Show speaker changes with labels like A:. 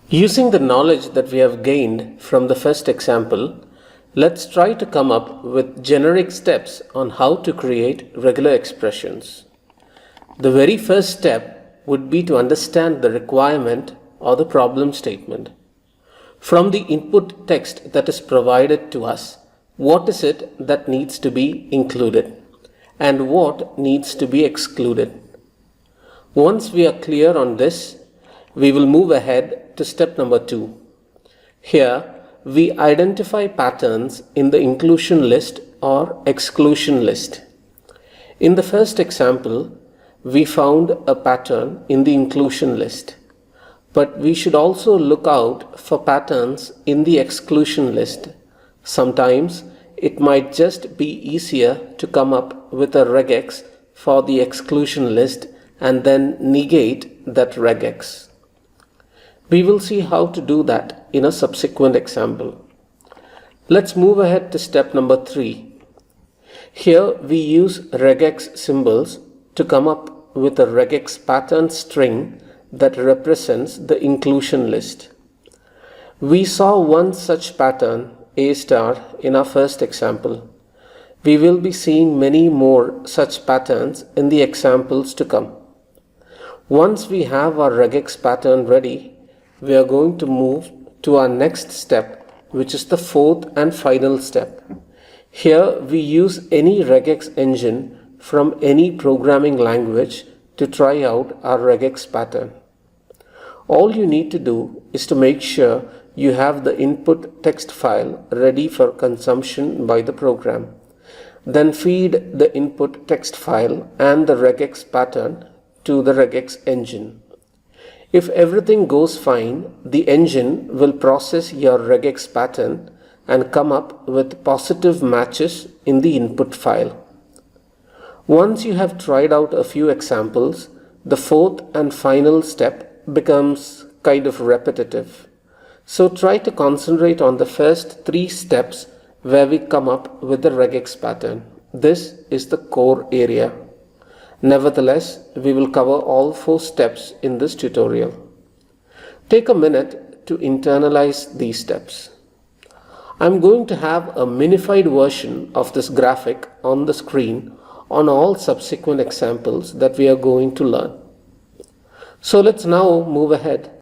A: Using the knowledge that we have gained from the first example, let's try to come up with generic steps on how to create regular expressions. The very first step would be to understand the requirement or the problem statement. From the input text that is provided to us, what is it that needs to be included and what needs to be excluded? Once we are clear on this, we will move ahead to step number 2. Here, we identify patterns in the inclusion list or exclusion list. In the first example, we found a pattern in the inclusion list, but we should also look out for patterns in the exclusion list. Sometimes it might just be easier to come up with a regex for the exclusion list and then negate that regex. We will see how to do that in a subsequent example. Let's move ahead to step number 3. Here we use regex symbols to come up with a regex pattern string that represents the inclusion list. We saw one such pattern, A star, in our first example. We will be seeing many more such patterns in the examples to come. Once we have our regex pattern ready, we are going to move to our next step, which is the fourth and final step. Here we use any regex engine from any programming language to try out our regex pattern. All you need to do is to make sure you have the input text file ready for consumption by the program. Then feed the input text file and the regex pattern to the regex engine. If everything goes fine, the engine will process your regex pattern and come up with positive matches in the input file. Once you have tried out a few examples, the fourth and final step becomes kind of repetitive. So try to concentrate on the first 3 steps where we come up with the regex pattern. This is the core area. Nevertheless, we will cover all 4 steps in this tutorial. Take a minute to internalize these steps. I'm going to have a minified version of this graphic on the screen on all subsequent examples that we are going to learn. So let's now move ahead